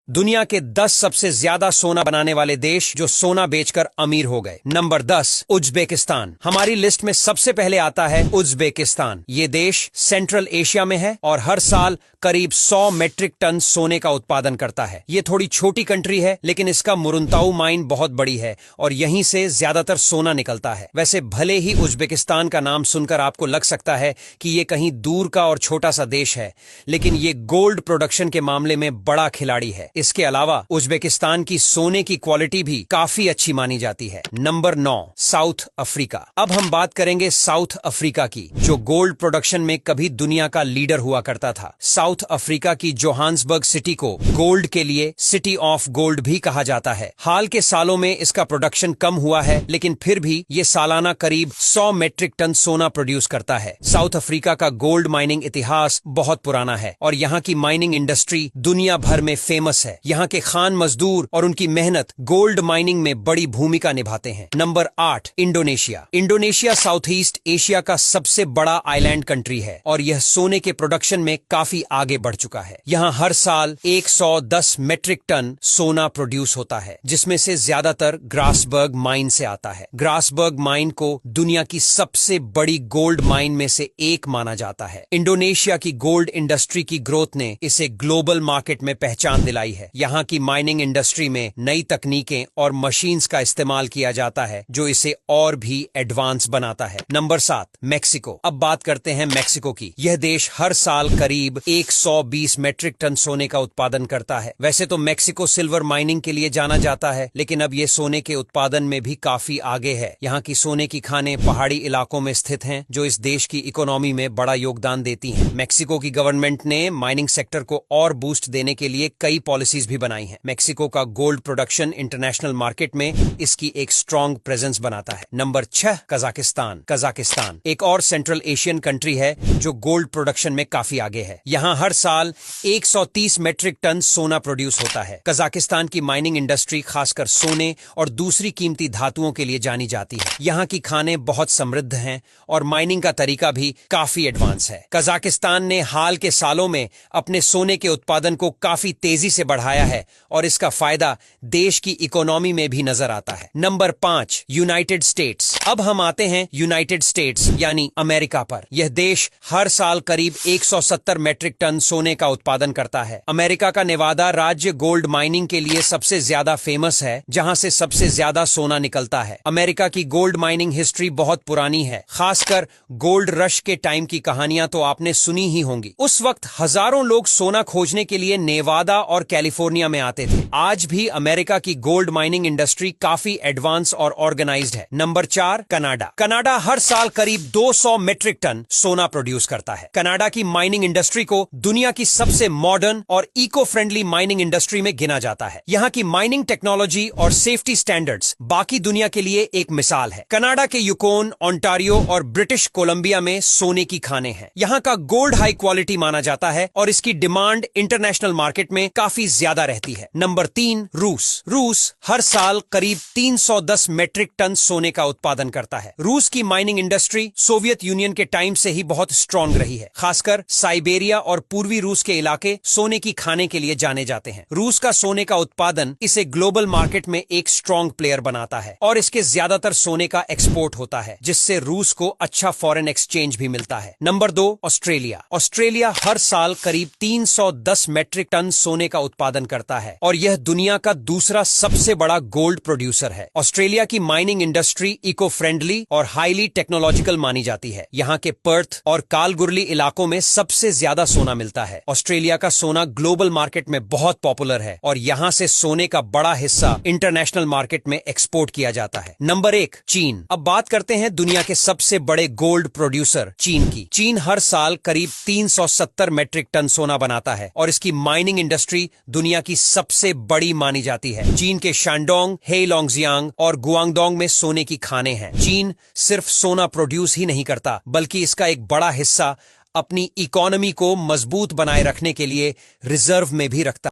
दुनिया के 10 सबसे ज्यादा सोना बनाने वाले देश जो सोना बेचकर अमीर हो गए। Number 10 Uzbekistan. हमारी लिस्ट में सबसे पहले आता है उज्बेकिस्तान। ये देश सेंट्रल एशिया में है और हर साल करीब 100 मेट्रिक टन सोने का उत्पादन करता है। ये थोड़ी छोटी कंट्री है, लेकिन इसका मुरुंताऊ माइन बहुत बड़ी है और यहीं से ज्यादातर सोना निकलता है। वैसे भले ही उज्बेकिस्तान का नाम सुनकर आपको लग सकता है कि ये कहीं दूर का और छोटा सा देश है, लेकिन ये गोल्ड प्रोडक्शन के मामले में बड़ा खिलाड़ी है। इसके अलावा उज्बेकिस्तान की सोने की क्वालिटी भी काफी अच्छी मानी जाती है। Number 9 south Africa. अब हम बात करेंगे साउथ अफ्रीका की, जो गोल्ड प्रोडक्शन में कभी दुनिया का लीडर हुआ करता था। साउथ अफ्रीका की जोहान्सबर्ग सिटी को गोल्ड के लिए सिटी ऑफ गोल्ड भी कहा जाता है। हाल के सालों में इसका प्रोडक्शन कम हुआ है, लेकिन फिर भी ये सालाना करीब 100 मेट्रिक टन सोना प्रोड्यूस करता है। साउथ अफ्रीका का गोल्ड माइनिंग इतिहास बहुत पुराना है और यहाँ की माइनिंग इंडस्ट्री दुनिया भर में फेमस है। यहाँ के खान मजदूर और उनकी मेहनत गोल्ड माइनिंग में बड़ी भूमिका निभाते हैं। Number 8 Indonesia. Indonesia south east Asia का सबसे बड़ा आइलैंड कंट्री है और यह सोने के प्रोडक्शन में काफी आगे बढ़ चुका है। यहाँ हर साल 110 मेट्रिक टन सोना प्रोड्यूस होता है, जिसमें से ज्यादातर ग्रासबर्ग माइन से आता है। ग्रासबर्ग माइन को दुनिया की सबसे बड़ी गोल्ड माइन में से एक माना जाता है। इंडोनेशिया की गोल्ड इंडस्ट्री की ग्रोथ ने इसे ग्लोबल मार्केट में पहचान दिलाई है। यहाँ की माइनिंग इंडस्ट्री में नई तकनीकें और मशीन्स का इस्तेमाल किया जाता है, जो इसे और भी एडवांस बनाता है। Number 7 Mexico. अब बात करते हैं मेक्सिको की। यह देश हर साल करीब 120 मेट्रिक टन सोने का उत्पादन करता है। वैसे तो मेक्सिको सिल्वर माइनिंग के लिए जाना जाता है, लेकिन अब ये सोने के उत्पादन में भी काफी आगे है। यहाँ की सोने की खानें पहाड़ी इलाकों में स्थित हैं, जो इस देश की इकोनॉमी में बड़ा योगदान देती हैं। मेक्सिको की गवर्नमेंट ने माइनिंग सेक्टर को और बूस्ट देने के लिए कई पॉलिसीज भी बनाई हैं। मेक्सिको का गोल्ड प्रोडक्शन इंटरनेशनल मार्केट में इसकी एक स्ट्रॉन्ग प्रेजेंस बनाता है। Number 6 Kazakhstan. कजाकिस्तान एक और सेंट्रल एशियन कंट्री है जो गोल्ड प्रोडक्शन में काफी आगे है। यहाँ हर साल 130 मेट्रिक टन सोना प्रोड्यूस होता है। कजाकिस्तान की माइनिंग इंडस्ट्री खासकर सोने और दूसरी कीमती धातुओं के लिए जानी जाती है। यहाँ की खानें बहुत समृद्ध हैं और माइनिंग का तरीका भी काफी एडवांस है। कजाकिस्तान ने हाल के सालों में अपने सोने के उत्पादन को काफी तेजी से बढ़ाया है और इसका फायदा देश की इकोनॉमी में भी नजर आता है। Number 5 United states. अब हम आते हैं यूनाइटेड स्टेट्स यानी अमेरिका पर। यह देश हर साल करीब 170 मेट्रिक टन सोने का उत्पादन करता है। अमेरिका का नेवादा राज्य गोल्ड माइनिंग के लिए सबसे ज्यादा फेमस है, जहां से सबसे ज्यादा सोना निकलता है। अमेरिका की गोल्ड माइनिंग हिस्ट्री बहुत पुरानी है। खासकर गोल्ड रश के टाइम की कहानियां तो आपने सुनी ही होंगी। उस वक्त हजारों लोग सोना खोजने के लिए नेवादा और कैलिफोर्निया में आते थे। आज भी अमेरिका की गोल्ड माइनिंग इंडस्ट्री काफी एडवांस और ऑर्गेनाइज्ड है। Number 4 Canada. कनाडा हर साल करीब 200 मेट्रिक टन सोना प्रोड्यूस करता है। कनाडा की माइनिंग इंडस्ट्री को दुनिया की सबसे मॉडर्न और इको फ्रेंडली माइनिंग इंडस्ट्री में गिना जाता है। यहाँ की माइनिंग टेक्नोलॉजी और सेफ्टी स्टैंडर्ड्स बाकी दुनिया के लिए एक मिसाल है। कनाडा के यूकोन, ओंटारियो और ब्रिटिश कोलंबिया में सोने की खानें हैं। यहाँ का गोल्ड हाई क्वालिटी माना जाता है और इसकी डिमांड इंटरनेशनल मार्केट में काफी ज्यादा रहती है। नंबर 3 रूस। रूस हर साल करीब 310 मेट्रिक टन सोने का उत्पादन करता है। रूस की माइनिंग इंडस्ट्री सोवियत यूनियन के टाइम से ही बहुत स्ट्रांग रही है। खासकर साइबेरिया और पूर्वी रूस के इलाके सोने की खाने के लिए जाने जाते हैं। रूस का सोने का उत्पादन इसे ग्लोबल मार्केट में एक स्ट्रांग प्लेयर बनाता है और इसके ज्यादातर सोने का एक्सपोर्ट होता है, जिससे रूस को अच्छा फॉरेन एक्सचेंज भी मिलता है। Number 2 Australia. ऑस्ट्रेलिया हर साल करीब 310 मेट्रिक टन सोने का उत्पादन करता है और यह दुनिया का दूसरा सबसे बड़ा गोल्ड प्रोड्यूसर है। ऑस्ट्रेलिया की माइनिंग इंडस्ट्री इको फ्रेंडली और हाईली टेक्नोलॉजिकल मानी जाती है। यहाँ के पर्थ और कालगुरली इलाकों में सबसे ज्यादा सोना मिलता है। ऑस्ट्रेलिया का सोना ग्लोबल मार्केट में बहुत पॉपुलर है और यहाँ से सोने का बड़ा हिस्सा इंटरनेशनल मार्केट में एक्सपोर्ट किया जाता है। नंबर 1 चीन। अब बात करते हैं दुनिया के सबसे बड़े गोल्ड प्रोड्यूसर चीन की। चीन हर साल करीब 370 मेट्रिक टन सोना बनाता है और इसकी माइनिंग इंडस्ट्री दुनिया की सबसे बड़ी मानी जाती है। चीन के शानडोंग, हेइलोंगजियांग और गुआंगडोंग में सोने की खानें हैं। चीन सिर्फ सोना प्रोड्यूस ही नहीं करता, बल्कि इसका एक बड़ा हिस्सा अपनी इकोनॉमी को मजबूत बनाए रखने के लिए रिजर्व में भी रखता है।